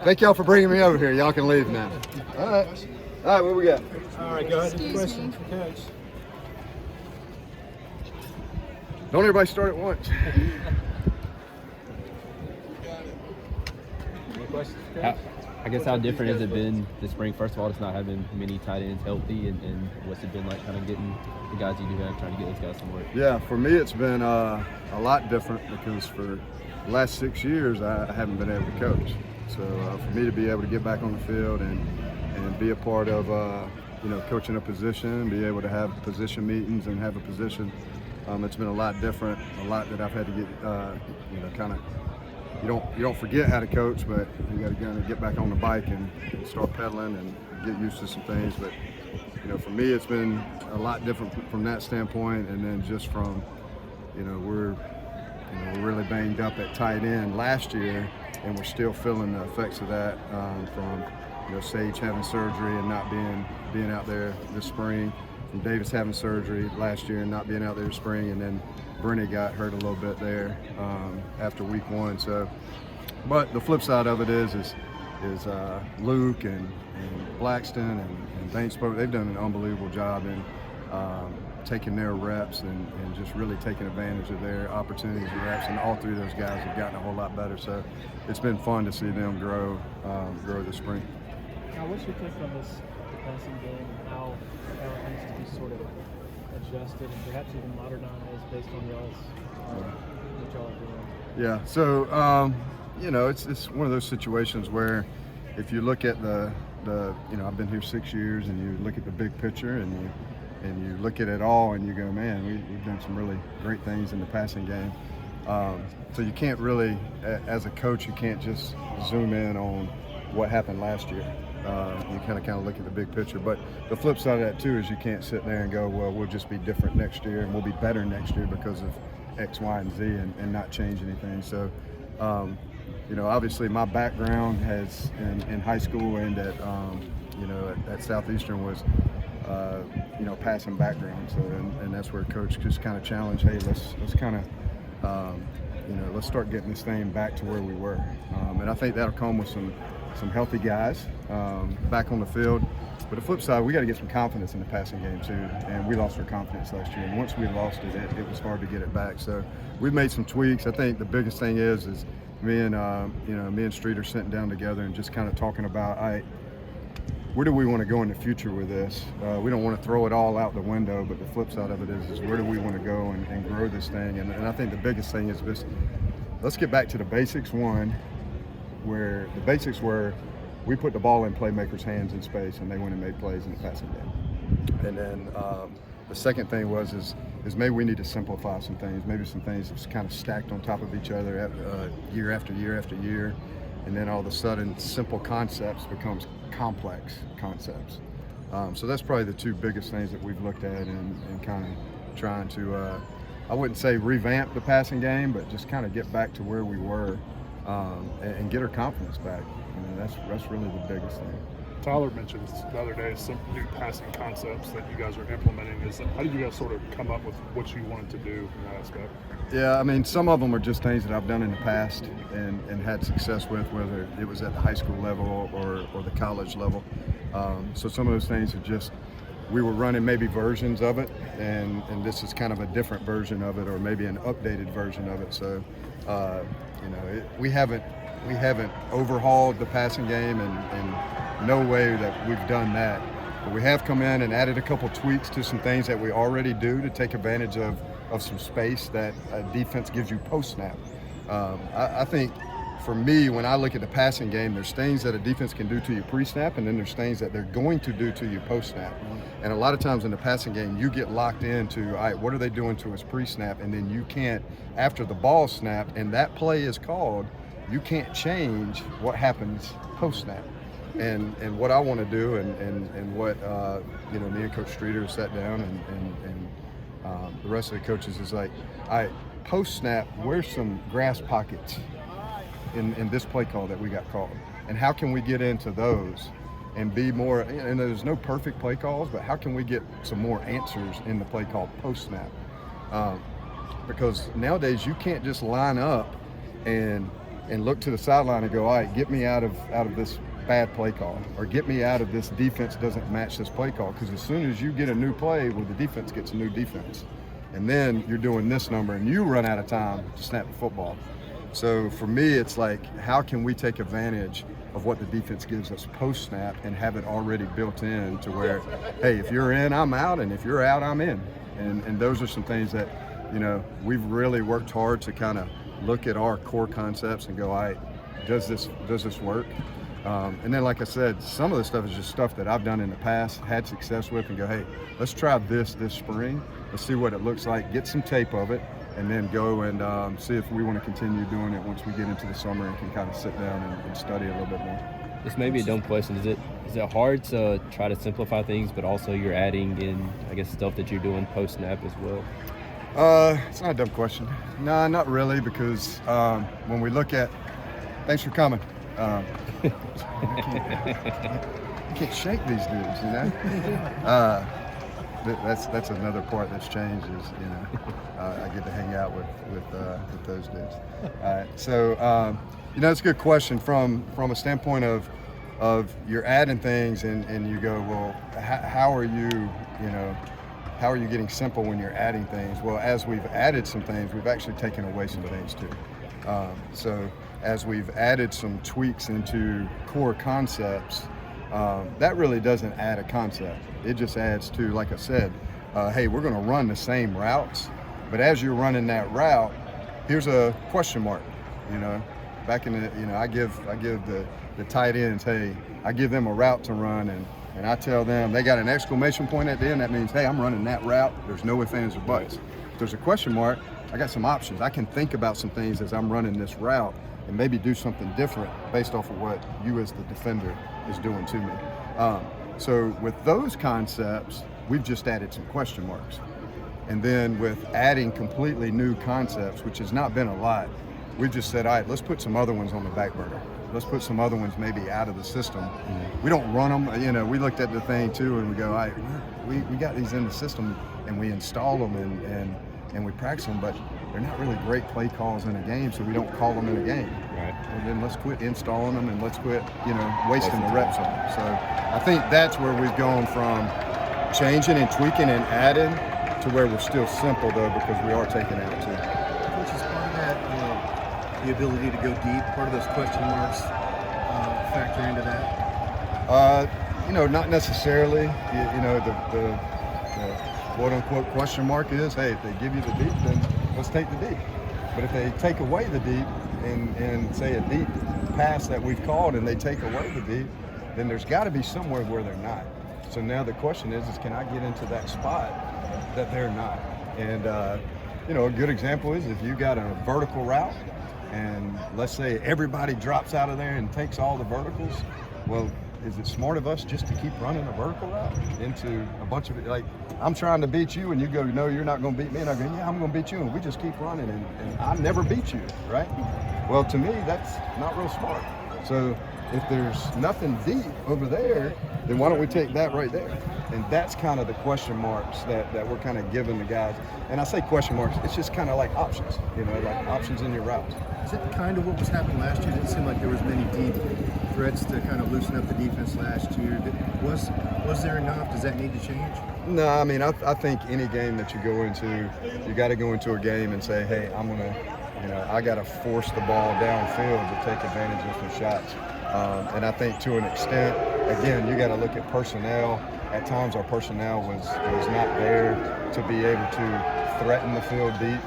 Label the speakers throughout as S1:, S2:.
S1: Thank y'all for bringing me over here. Y'all can leave now. All right. All right, what we got?
S2: All right, go ahead. Any questions for Coach?
S1: Don't everybody start at once.
S2: Any questions for Coach?
S3: I guess how different has it been this spring? First of all, just not having many tight ends healthy, and what's it been like kind of getting the guys you do have, trying to get those guys some work?
S1: Yeah, for me it's been a lot different because for the last 6 years I haven't been able to coach. So for me to be able to get back on the field and be a part of coaching a position, be able to have position meetings and have a position, it's been a lot different. A lot that I've had to get kind of. You don't forget how to coach, but you got to kind of get back on the bike and start pedaling and get used to some things. But for me, it's been a lot different from that standpoint. And then just from, we're really banged up at tight end last year, and we're still feeling the effects of that from Sage having surgery and not being out there this spring, from Davis having surgery last year and not being out there this spring, and then Bernie got hurt a little bit there after week 1. So, but the flip side of it is Luke and Blackston and Banksburg, they've done an unbelievable job in taking their reps and just really taking advantage of their opportunities and reps. And all 3 of those guys have gotten a whole lot better. So it's been fun to see them grow this spring.
S2: Now, what's your take on this passing game and how it needs to be sort of adjusted and perhaps even modernized based on what y'all are doing?
S1: Yeah, so it's one of those situations where if you look at the I've been here 6 years, and you look at the big picture and you look at it all and you go, man, we've done some really great things in the passing game. So you can't really, as a coach, you can't just zoom in on what happened last year. You kind of look at the big picture. But the flip side of that too is you can't sit there and go, well, we'll just be different next year and we'll be better next year because of X, Y, and Z and not change anything. So, obviously my background has in high school and at Southeastern was, passing background. So, and that's where Coach just kind of challenged, hey, let's kind of, let's start getting this thing back to where we were. And I think that'll come with some healthy guys back on the field. But the flip side, we got to get some confidence in the passing game too. And we lost our confidence last year. And once we lost it, it was hard to get it back. So we've made some tweaks. I think the biggest thing is me and Street are sitting down together and just kind of talking about, all right, where do we want to go in the future with this? We don't want to throw it all out the window, but the flip side of it is where do we want to go and grow this thing? And I think the biggest thing is this: let's get back to the basics. One, where the basics were we put the ball in playmakers' hands in space and they went and made plays in the passing game. And then the second thing is maybe we need to simplify some things, maybe some things that's kind of stacked on top of each other year after year after year. And then all of a sudden simple concepts becomes complex concepts. So that's probably the 2 biggest things that we've looked at and kind of trying to, I wouldn't say revamp the passing game, but just kind of get back to where we were and get our confidence back. That's really the biggest thing.
S4: Tyler mentioned the other day some new passing concepts that you guys are implementing. How did you guys sort of come up with what you wanted to do in that aspect?
S1: Yeah, I mean, some of them are just things that I've done in the past and had success with, whether it was at the high school level or the college level. So some of those things are just, we were running maybe versions of it, and this is kind of a different version of it, or maybe an updated version of it. So, we haven't overhauled the passing game, and no way that we've done that. But we have come in and added a couple tweaks to some things that we already do to take advantage of some space that a defense gives you post-snap. I think for me, when I look at the passing game, there's things that a defense can do to you pre-snap, and then there's things that they're going to do to you post-snap. And a lot of times in the passing game, you get locked into, all right, what are they doing to us pre-snap? And then you can't, after the ball snapped and that play is called, you can't change what happens post-snap. And what I want to do and what, me and Coach Streeter sat down and the rest of the coaches is like, all right, post-snap, where's some grass pockets in this play call that we got called? And how can we get into those and be more, and there's no perfect play calls, but how can we get some more answers in the play call post-snap? Because nowadays you can't just line up and and look to the sideline and go, all right, get me out of this bad play call, or get me out of this defense doesn't match this play call. Because as soon as you get a new play, well, the defense gets a new defense. And then you're doing this number and you run out of time to snap the football. So for me, it's like, how can we take advantage of what the defense gives us post-snap and have it already built in to where, hey, if you're in, I'm out, and if you're out, I'm in. And those are some things that, you know, we've really worked hard to kind of look at our core concepts and go, all right, does this work? And then, like I said, some of the stuff is just stuff that I've done in the past, had success with, and go, hey, let's try this spring. Let's see what it looks like, get some tape of it, and then go and see if we want to continue doing it once we get into the summer and can kind of sit down and study a little bit more.
S3: This may be a dumb question. Is it hard to try to simplify things, but also you're adding in, I guess, stuff that you're doing post-snap as well?
S1: It's not a dumb question. No, not really, because when we look at, thanks for coming. You can't shake these dudes, you know. That's another part that's changed is, you know, I get to hang out with those dudes. So you know, it's a good question from a standpoint of you're adding things and you go, well, how are you getting simple when you're adding things? Well, as we've added some things, we've actually taken away some things too. So as we've added some tweaks into core concepts, that really doesn't add a concept. It just adds to, like I said, hey, we're going to run the same routes, but as you're running that route, here's a question mark. You know, back in the, you know, I give the tight ends, hey, I give them a route to run, and I tell them they got an exclamation point at the end. That means, hey, I'm running that route. There's no ifs, ands, or buts. If there's a question mark, I got some options. I can think about some things as I'm running this route and maybe do something different based off of what you as the defender is doing to me. So with those concepts, we've just added some question marks. And then with adding completely new concepts, which has not been a lot, we just said, all right, let's put some other ones on the back burner. Let's put some other ones maybe out of the system. Mm-hmm. We don't run them. You know, we looked at the thing too and we go, all right, we got these in the system and we install them and we practice them, but they're not really great play calls in a game, so we don't call them in a game.
S3: Right.
S1: And then let's quit installing them and let's quit, you know, wasting the reps on them. So I think that's where we've gone from changing and tweaking and adding to where we're still simple though, because we are taking out too.
S5: Which is part of that, the ability to go deep, part of those question marks factor into that?
S1: You know, not necessarily. You know, the quote-unquote question mark is, hey, if they give you the deep, then let's take the deep. But if they take away the deep and say a deep pass that we've called and they take away the deep, then there's got to be somewhere where they're not. So now the question is can I get into that spot that they're not? And, you know, a good example is if you got a vertical route and let's say everybody drops out of there and takes all the verticals, well, is it smart of us just to keep running a vertical route into a bunch of, like, I'm trying to beat you and you go, no, you're not going to beat me. And I go, yeah, I'm going to beat you. And we just keep running and I never beat you, right? Well, to me, that's not real smart. So if there's nothing deep over there, then why don't we take that right there? And that's kind of the question marks that we're kind of giving the guys. And I say question marks, it's just kind of like options, you know, like options in your routes.
S5: Is it kind of what was happening last year? It didn't seem like there was many deep threats to kind of loosen up the defense last year. Was there enough? Does that need to change?
S1: No, I mean, I think any game that you go into, you got to go into a game and say, hey, I'm going to, you know, I got to force the ball downfield to take advantage of some shots. And I think to an extent, again, you got to look at personnel. At times our personnel was not there to be able to threaten the field deep.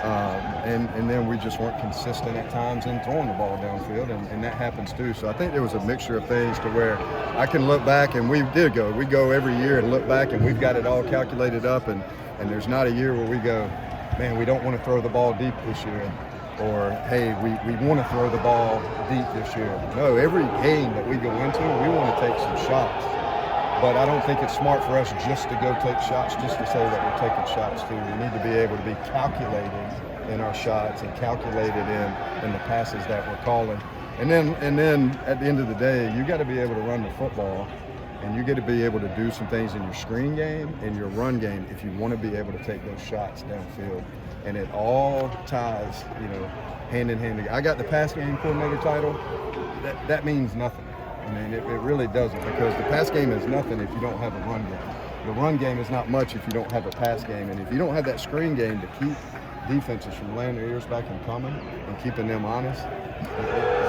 S1: And then we just weren't consistent at times in throwing the ball downfield, and that happens too. So I think there was a mixture of things to where I can look back, and we go every year and look back, and we've got it all calculated up, and there's not a year where we go, man, we don't want to throw the ball deep this year, or hey, we want to throw the ball deep this year. No, every game that we go into, we want to take some shots. But I don't think it's smart for us just to go take shots, just to say that we're taking shots too. We need to be able to be calculated in our shots and calculated in the passes that we're calling. And then at the end of the day, you got to be able to run the football and you get to be able to do some things in your screen game and your run game if you want to be able to take those shots downfield. And it all ties, hand in hand. I got the pass game coordinator title. That means nothing. I mean, it really doesn't, because the pass game is nothing if you don't have a run game. The run game is not much if you don't have a pass game. And if you don't have that screen game to keep defenses from laying their ears back and coming and keeping them honest,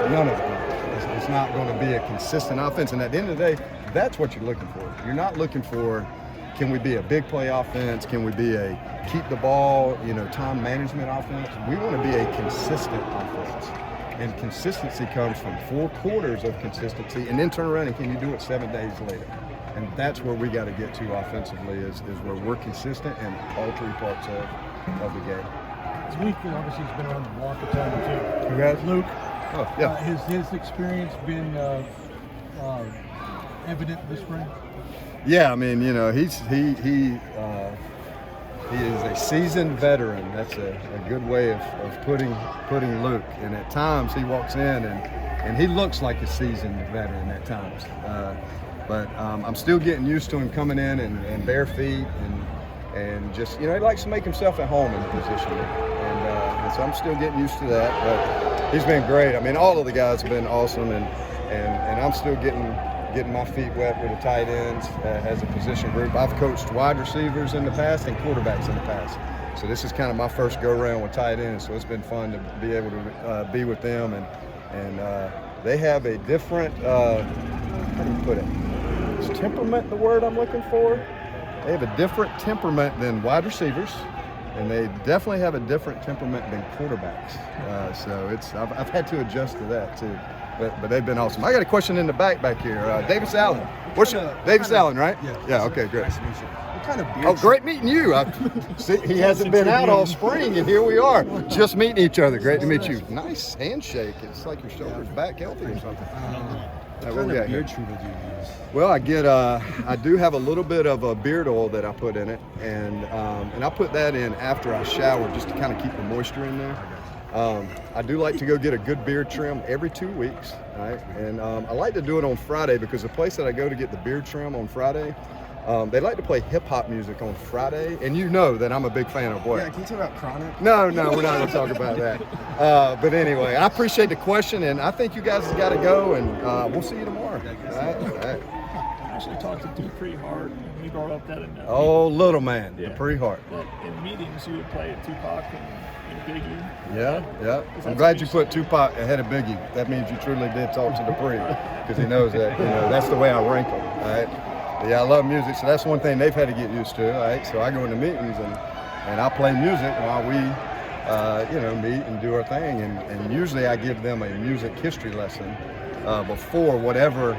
S1: none of it. It's not going to be a consistent offense. And at the end of the day, that's what you're looking for. You're not looking for, can we be a big play offense? Can we be a keep the ball, time management offense? We want to be a consistent offense. And consistency comes from 4 quarters of consistency, and then turn around and can you do it 7 days later? And that's where we got to get to offensively, is where we're consistent in all 3 parts of the game.
S6: Luke obviously has been around the block a time or two.
S1: Who has?
S6: Luke.
S1: Oh, yeah.
S6: Has his experience been evident this spring?
S1: Yeah, I mean, he is a seasoned veteran. That's a good way of putting Luke. And at times he walks in and he looks like a seasoned veteran at times. But I'm still getting used to him coming in and bare feet and just, he likes to make himself at home in the position. And so I'm still getting used to that. But he's been great. I mean, all of the guys have been awesome, and I'm still getting my feet wet with the tight ends as a position group. I've coached wide receivers in the past and quarterbacks in the past. So this is kind of my first go-around with tight ends, so it's been fun to be able to be with them. And they have a different, how do you put it? Is temperament the word I'm looking for? They have a different temperament than wide receivers, and they definitely have a different temperament than quarterbacks. So I've had to adjust to that too. But they've been awesome. I got a question in the back here. Davis Allen. Davis Allen, right? Yeah, okay, great.
S5: Nice to meet you. What kind of beard?
S1: Oh, great meeting you. He hasn't been out all spring, and here we are, just meeting each other. Great to meet you. Nice handshake. It's like your shoulder's back healthy or something.
S5: What kind of beard treatment do you use?
S1: Well, I do have a little bit of a beard oil that I put in it, and I put that in after I shower just to kind of keep the moisture in there. I do like to go get a good beard trim every 2 weeks, right? And I like to do it on Friday because the place that I go to get the beard trim on Friday, they like to play hip-hop music on Friday, and you know that I'm a big fan of what?
S5: Yeah, can you talk about Chronic?
S1: No, we're not going to talk about that. But anyway, I appreciate the question, and I think you guys have got to go, and we'll see you tomorrow. All right.
S2: I actually talked to Dupree Hart, and we brought up that in
S1: Oh, little man,
S2: yeah.
S1: Dupree Hart.
S2: That in meetings you would play at Tupac and Biggie.
S1: Yeah. I'm glad you put Tupac ahead of Biggie. That means you truly did talk to Dupree, because he knows that that's the way I rank them. All right. But yeah, I love music, so that's one thing they've had to get used to. All right. So I go into meetings and I play music while we meet and do our thing, and usually I give them a music history lesson before whatever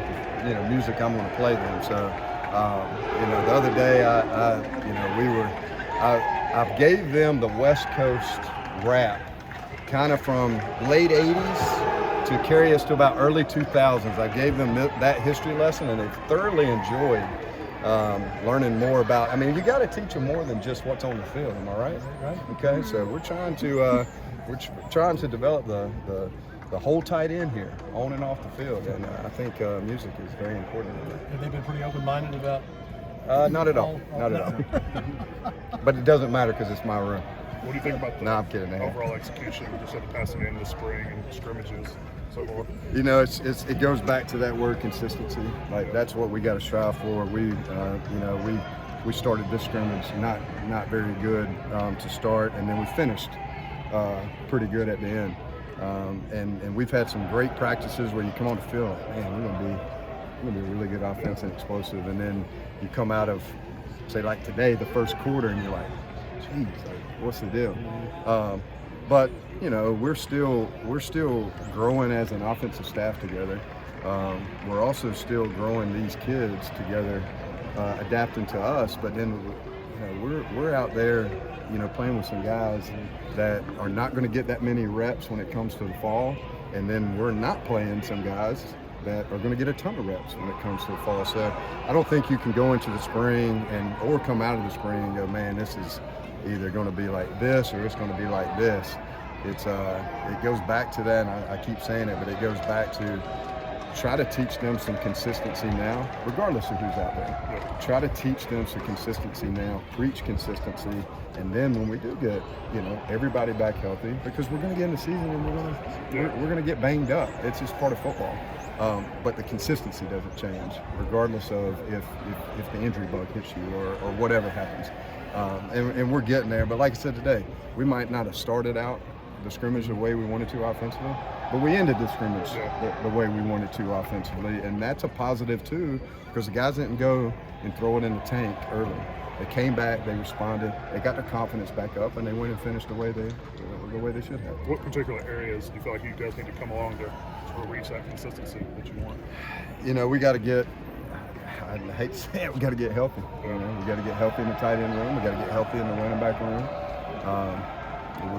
S1: music I'm going to play them. So the other day I gave them the West Coast rap kind of from late 80s to carry us to about early 2000s. I gave them that history lesson, and they've thoroughly enjoyed learning more about. I mean, you got to teach them more than just what's on the field. Am I right?
S6: Right.
S1: Okay, so we're trying to develop the whole tight end here, on and off the field, and I think music is very important.
S6: Have they been pretty open-minded about?
S1: Not at all. Not at all. But it doesn't matter because it's my room.
S4: What do you think about the
S1: I'm kidding, man.
S4: overall execution, just of the passing game this spring and scrimmages, so forth?
S1: It goes back to that word consistency. Like, that's what we got to strive for. We started this scrimmage not very good to start, and then we finished pretty good at the end. And we've had some great practices where you come on the field, like, man, we're gonna be a really good offense and explosive, and then you come out of, say, like today, the first quarter, and you're like, geez, what's the deal? But we're still growing as an offensive staff together. We're also still growing these kids together, adapting to us. But then we're out there, playing with some guys that are not going to get that many reps when it comes to the fall, and then we're not playing some guys that are going to get a ton of reps when it comes to the fall. So I don't think you can go into the spring or come out of the spring and go, man, this is either going to be like this or it's going to be like this. It goes back to that, and I keep saying it, but it goes back to try to teach them some consistency now, regardless of who's out there. Try to teach them some consistency now, preach consistency, and then when we do get, everybody back healthy, because we're going to get in the season and we're going to get banged up. It's just part of football. But the consistency doesn't change, regardless of if the injury bug hits you or whatever happens. And we're getting there. But like I said today, we might not have started out the scrimmage the way we wanted to offensively, but we ended the scrimmage the way we wanted to offensively, and that's a positive too, because the guys didn't go and throw it in the tank early. They came back, they responded, they got their confidence back up, and they went and finished the way they should have.
S4: What particular areas do you feel like you guys need to come along to sort of reach that consistency that you want?
S1: We got to get, I hate to say it, we got to get healthy. We got to get healthy in the tight end room. We got to get healthy in the running back room.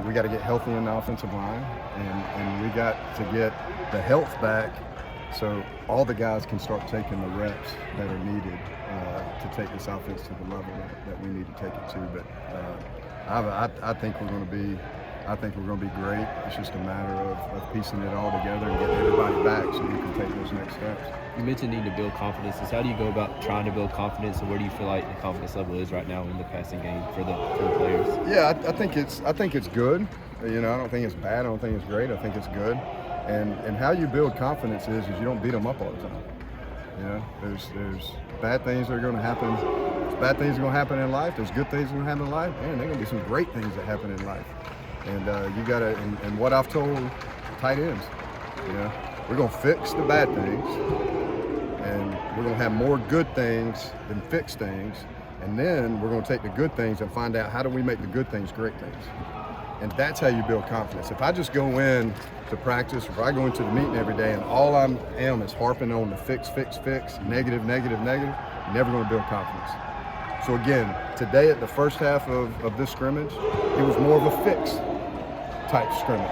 S1: We got to get healthy in the offensive line, and we got to get the health back so all the guys can start taking the reps that are needed to take this offense to the level that we need to take it to. But I think we're going to be great. It's just a matter of piecing it all together and getting everybody back so we can take those next steps.
S3: You mentioned needing to build confidence. How do you go about trying to build confidence, and where do you feel like the confidence level is right now in the passing game for the players?
S1: Yeah, I think it's good. I don't think it's bad. I don't think it's great. I think it's good. And how you build confidence is you don't beat them up all the time. There's bad things that are going to happen. There's bad things that are going to happen in life. There's good things that are going to happen in life. Man, there are going to be some great things that happen in life. And you got to, and what I've told tight ends, we're going to fix the bad things, and we're going to have more good things than fixed things. And then we're going to take the good things and find out how do we make the good things great things. And that's how you build confidence. If I just go in to practice, if I go into the meeting every day and all I am is harping on the fix, negative, you're never going to build confidence. So again, today at the first half of this scrimmage, it was more of a fix type scrimmage,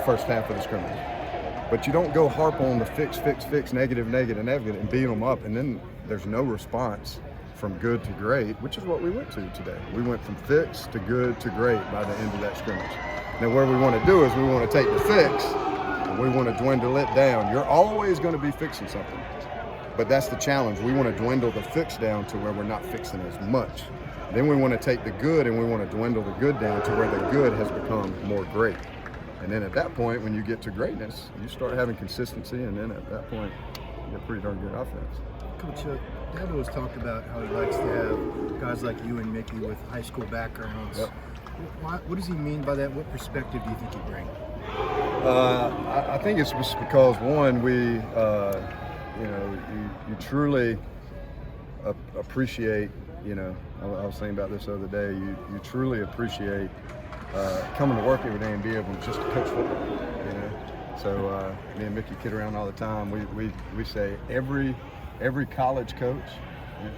S1: first half of the scrimmage. But you don't go harp on the fix, negative, and beat them up, and then there's no response from good to great, which is what we went to today. We went from fix to good to great by the end of that scrimmage. Now where we want to do is we want to take the fix and we want to dwindle it down. You're always going to be fixing something, but that's the challenge. We want to dwindle the fix down to where we're not fixing as much. Then we want to take the good and we want to dwindle the good down to where the good has become more great. And then at that point, when you get to greatness, you start having consistency, and then at that point, you get pretty darn good offense.
S5: Coach, Dad always talked about how he likes to have guys like you and Mickey with high school backgrounds.
S1: Yep.
S5: What does he mean by that? What perspective do you think you bring?
S1: I think it's just because, one, we, you truly appreciate, I was thinking about this the other day, you truly appreciate coming to work every day and be able just to coach football, So me and Mickey kid around all the time. We say every college coach.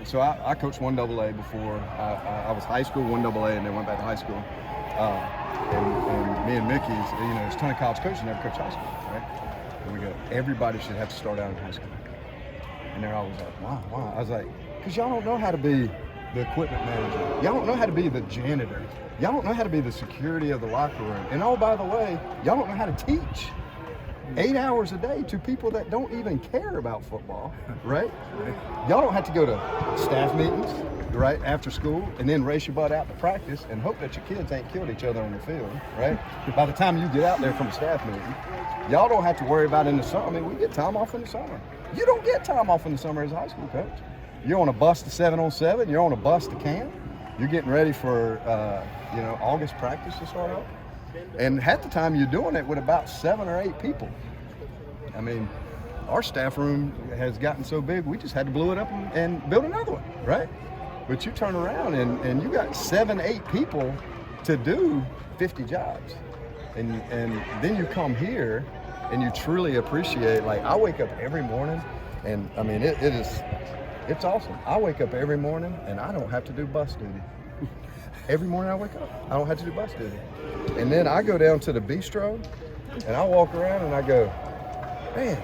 S1: So I coached 1AA before. I was high school 1AA and then went back to high school. And me and Mickey's, there's a ton of college coaches who never coach high school, right? And we go, everybody should have to start out in high school. And they're always like, why? I was like, because y'all don't know how to be the equipment manager. Y'all don't know how to be the janitor. Y'all don't know how to be the security of the locker room. And oh, by the way, y'all don't know how to teach 8 hours a day to people that don't even care about football, right? Y'all don't have to go to staff meetings, right, after school, and then race your butt out to practice and hope that your kids ain't killed each other on the field, right? By the time you get out there from a staff meeting, y'all don't have to worry about in the summer. I mean, we get time off in the summer. You don't get time off in the summer as a high school coach. You're on a bus to 7-on-7. You're on a bus to camp. You're getting ready for, August practice to start up. And half the time you're doing it with about 7 or 8 people. I mean, our staff room has gotten so big, we just had to blow it up and build another one, right? But you turn around and you got 7, 8 people to do 50 jobs. And then you come here and you truly appreciate, like, I wake up every morning and I mean, it's awesome. I wake up every morning and I don't have to do bus duty. Every morning I wake up, I don't have to do bus duty. And then I go down to the bistro and I walk around and I go, man,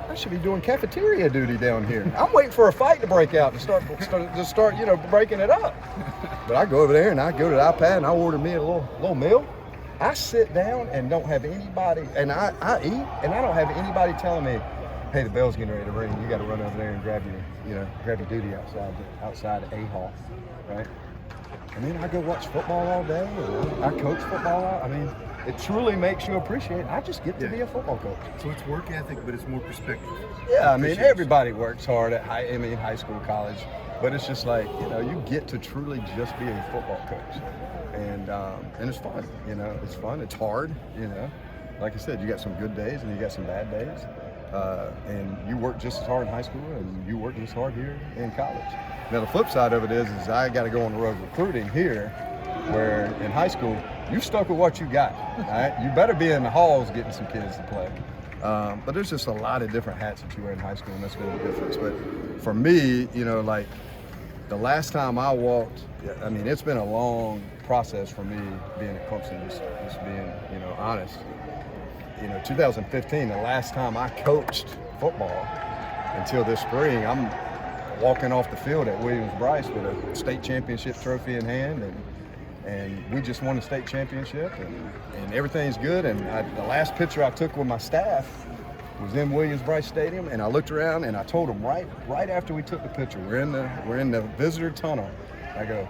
S1: I should be doing cafeteria duty down here. I'm waiting for a fight to break out and start breaking it up. But I go over there and I go to the iPad and I order me a little meal. I sit down and don't have anybody, and I eat and I don't have anybody telling me, hey, the bell's getting ready to ring. You got to run over there and grab your duty outside A Hall, right? And then I go watch football all day, and I coach football. I mean, it truly makes you appreciate. I just get to be a football coach.
S5: So it's work ethic, but it's more perspective.
S1: Yeah, I mean, everybody works hard at high school, college, but it's just like, you get to truly just be a football coach, and it's fun. It's fun. It's hard. Like I said, you got some good days and you got some bad days, and you work just as hard in high school and you work just hard here in college. Now the flip side of it is I got to go on the road recruiting here, where in high school you stuck with what you got. All right, you better be in the halls getting some kids to play. But there's just a lot of different hats that you wear in high school, and that's been the difference. But for me, like the last time I walked, I mean, it's been a long process for me being at Clemson, just being, honest. 2015, the last time I coached football until this spring, I'm walking off the field at Williams-Brice with a state championship trophy in hand, and we just won the state championship, and everything's good. And the last picture I took with my staff was in Williams-Brice Stadium, and I looked around and I told them right after we took the picture, we're in the visitor tunnel. I go,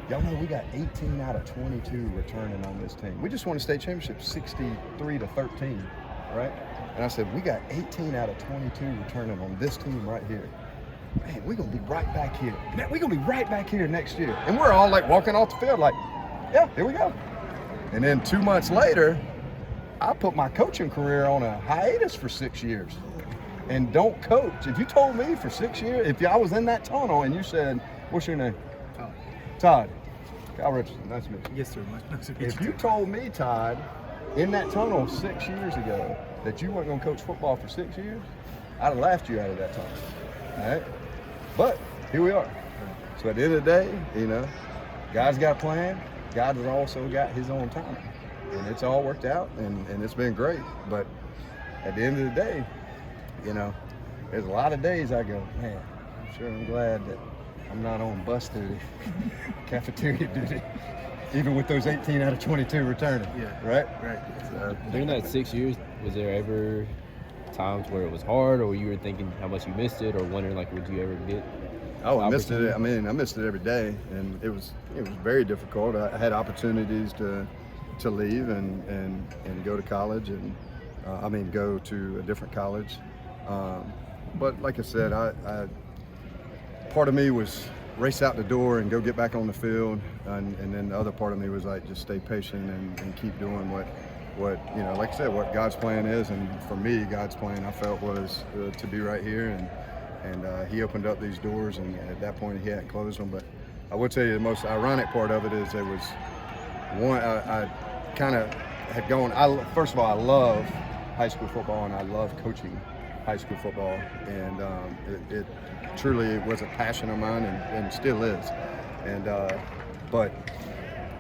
S1: y'all know we got 18 out of 22 returning on this team. We just won the state championship 63-13, right? And I said, we got 18 out of 22 returning on this team right here. Man, we're going to be right back here. Man, we're going to be right back here next year. And we're all like walking off the field like, yeah, here we go. And then 2 months later, I put my coaching career on a hiatus for 6 years and don't coach. If you told me for 6 years, if I was in that tunnel and you said, what's your name? Todd. Kyle Richardson, nice to meet you.
S5: Yes, sir. Nice to meet you.
S1: If you told me, Todd, in that tunnel 6 years ago that you weren't going to coach football for 6 years, I'd have laughed you out of that tunnel. All right? But here we are. So at the end of the day, God's got a plan. God has also got his own timing. And it's all worked out, and it's been great. But at the end of the day, there's a lot of days I go, man, I'm glad that I'm not on bus duty, cafeteria duty, even with those 18 out of 22 returning. Yeah. Right? So,
S3: during that 6 years, was there ever times where it was hard, or you were thinking how much you missed it, or wondering would you ever get?
S1: Oh, I missed it. I mean, I missed it every day, and it was very difficult. I had opportunities to leave and go to college, and go to a different college. But like I said, I part of me was race out the door and go get back on the field, and then the other part of me was like just stay patient and keep doing what like I said, what God's plan is. And for me, God's plan I felt was to be right here, and he opened up these doors, and at that point he hadn't closed them. But I would tell you the most ironic part of it is there was one I kind of had gone. First of all, I love high school football, and I love coaching high school football, and it truly was a passion of mine, and still is. And but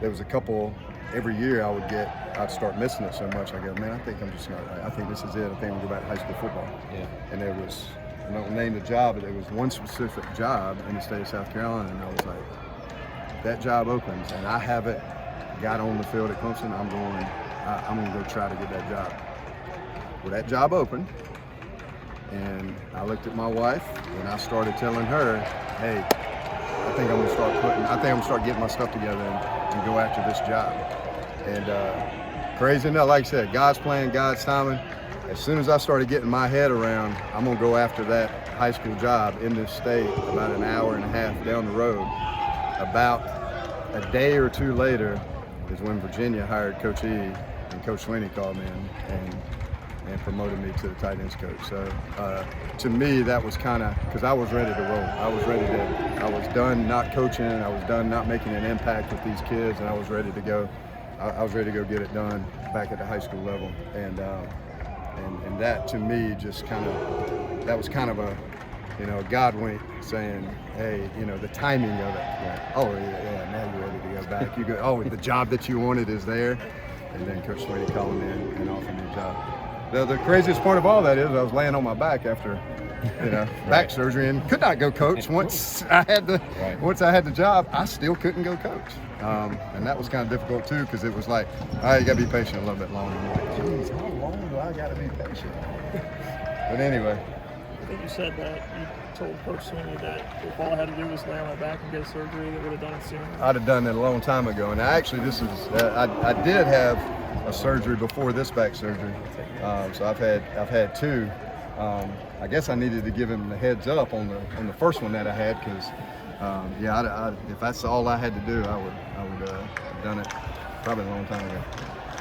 S1: there was a couple every year I'd start missing it so much. I go, man, I think I'm just not. I think this is it. I think I'm going to go back to high school football. Yeah. And there was, I don't name the job, but there was one specific job in the state of South Carolina, and I was like, if that job opens and I haven't got on the field at Clemson, I'm going to go try to get that job. Well, that job opened, and I looked at my wife and I started telling her, hey, I think I'm going to start getting my stuff together and go after this job. And crazy enough, like I said, God's plan, God's timing. As soon as I started getting my head around, I'm going to go after that high school job in this state, about an hour and a half down the road. About a day or two later is when Virginia hired Coach E, and Coach Sweeney called me and promoted me to the tight ends coach. So to me, that was kind of, because I was ready to roll. I was done not coaching. I was done not making an impact with these kids, and I was ready to go. I was ready to go get it done back at the high school level. And that to me just that was kind of a, God wink saying, hey, the timing of it. Like, oh yeah, now you're ready to go back. You go, oh, the job that you wanted is there. And then Coach Sweeney called me and offered me a job. The craziest part of all that is I was laying on my back after, back surgery, and could not go coach. Once I had the job, I still couldn't go coach. And that was kind of difficult too, because it was like, all right, you got to be patient a little bit longer. I'm like, geez, how long do I got to be patient? But anyway,
S2: I think you said that you told Coach Sweeney that if all I had to do was lay on my back and get a surgery, they would have done it sooner.
S1: I'd have done it a long time ago. And actually, I did have a surgery before this back surgery, so I've had two. I guess I needed to give him the heads up on the first one that I had, because if that's all I had to do, I would have done it probably a long time ago,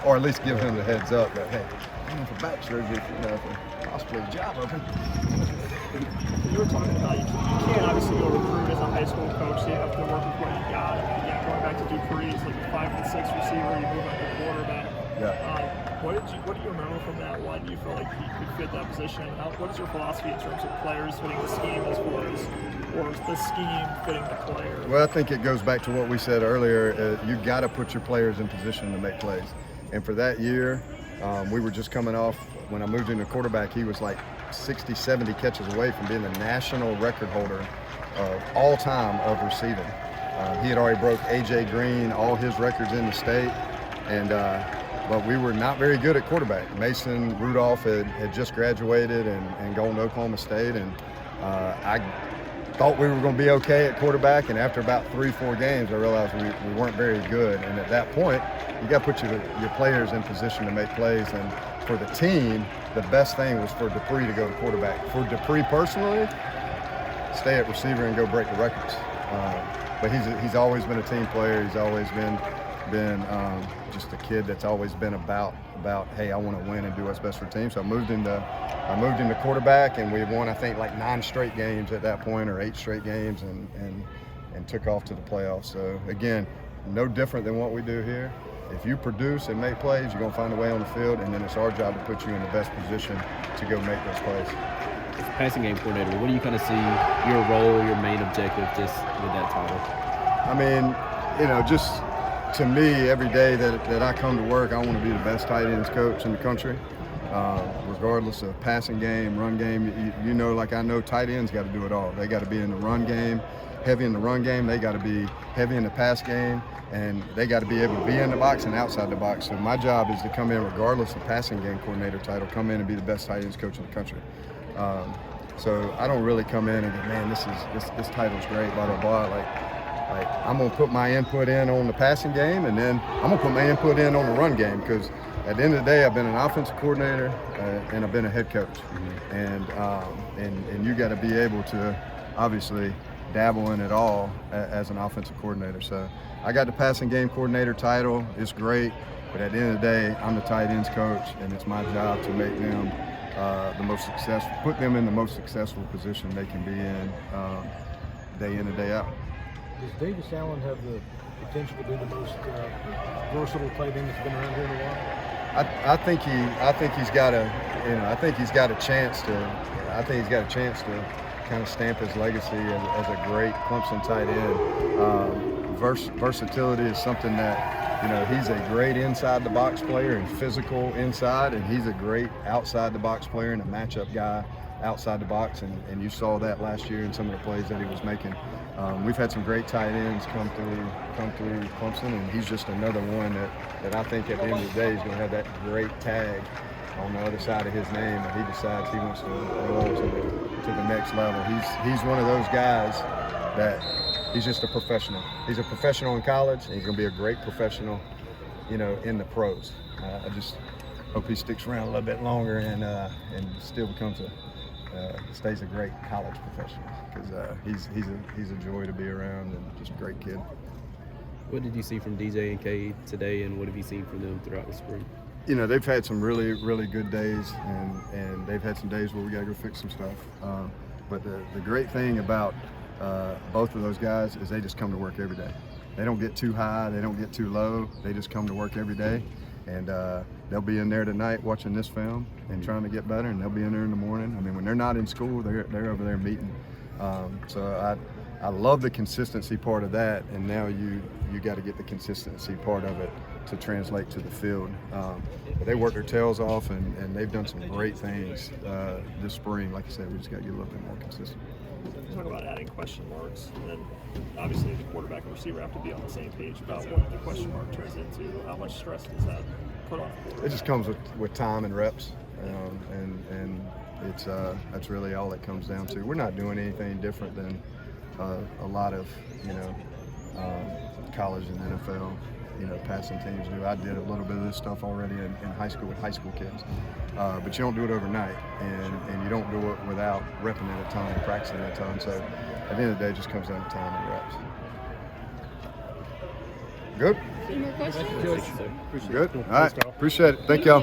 S1: or at least give him the heads up that, hey, I'm for back surgery, for possibly a job open.
S2: You were talking about you can't obviously go recruit as a high school coach, so you have to work with what you got. I mean, yeah, going back to Dupree, he's like a 5'6" receiver, you move up to quarterback.
S1: Yeah.
S2: What do you remember from that? Why do you feel like he could fit that position? What is your philosophy in terms of players fitting the scheme as far as, or the scheme fitting the player?
S1: Well, I think it goes back to what we said earlier. You got to put your players in position to make plays. And for that year, we were just coming off, when I moved into quarterback, he was like 60, 70 catches away from being the national record holder of all time of receiving. He had already broke A.J. Green, all his records in the state. But we were not very good at quarterback. Mason Rudolph had just graduated and gone to Oklahoma State, and I thought we were going to be okay at quarterback, and after about 3-4 games, I realized we weren't very good. And at that point, you got to put your players in position to make plays. And for the team, the best thing was for Dupree to go to quarterback. For Dupree personally, stay at receiver and go break the records. But he's always been a team player. He's always been just a kid that's always been about hey, I want to win and do what's best for the team. So I moved into quarterback, and we won, I think, like 9 straight games at that point, or 8 straight games, and took off to the playoffs. So again, no different than what we do here. If you produce and make plays, you're going to find a way on the field, and then it's our job to put you in the best position to go make those plays.
S3: As a passing game coordinator, what do you kind of see your role, your main objective just with that title?
S1: I mean, just to me, every day that I come to work, I want to be the best tight ends coach in the country, regardless of passing game, run game. Like I know tight ends got to do it all. They got to be in the run game, heavy in the run game. They got to be heavy in the pass game, and they got to be able to be in the box and outside the box. So my job is to come in, regardless of passing game coordinator title, come in and be the best tight ends coach in the country. So I don't really come in and go, man, this title's great, blah, blah, blah. Like I'm going to put my input in on the passing game, and then I'm going to put my input in on the run game, because at the end of the day, I've been an offensive coordinator and I've been a head coach. And you got to be able to obviously dabble in it all as an offensive coordinator. So I got the passing game coordinator title. It's great, but at the end of the day, I'm the tight ends coach, and it's my job to make them the most successful, put them in the most successful position they can be in and day out.
S6: Does Davis Allen have the potential to be the most versatile tight end that's been around here in a while?
S1: I think he's got a chance to kind of stamp his legacy as a great Clemson tight end. Versatility is something that, he's a great inside the box player and physical inside, and he's a great outside the box player and a matchup guy outside the box, and you saw that last year in some of the plays that he was making. We've had some great tight ends come through Clemson, and he's just another one that I think at the end of the day is going to have that great tag on the other side of his name, and he decides he wants to go to the next level. He's one of those guys that he's just a professional. He's a professional in college, and he's going to be a great professional, in the pros. I just hope he sticks around a little bit longer and still becomes stays a great college professional, because he's a joy to be around and just a great kid.
S3: What did you see from DJ and Cade today, and what have you seen from them throughout the spring?
S1: They've had some really, really good days, and they've had some days where we got to go fix some stuff. But the great thing about both of those guys is they just come to work every day. They don't get too high, they don't get too low. They just come to work every day, and they'll be in there tonight watching this film and trying to get better, and they'll be in there in the morning. I mean, when they're not in school, they're over there meeting. So I love the consistency part of that, and now you got to get the consistency part of it to translate to the field. But they work their tails off, and they've done some great things this spring. Like I said, we just got to get a little bit more consistent.
S2: Talk about adding question marks, and then obviously the quarterback and receiver have to be on the same page about what the question mark turns into. How much stress does that put on the quarterback?
S1: It just comes with time and reps, and it's that's really all it comes down to. We're not doing anything different than a lot of college and NFL passing teams do. I did a little bit of this stuff already in high school with high school kids, but you don't do it overnight, and you don't do it without repping it a ton and practicing it a ton. So at the end of the day, it just comes down to time and reps. Good.
S7: Any more questions?
S1: Good. All right. Appreciate it. Thank y'all.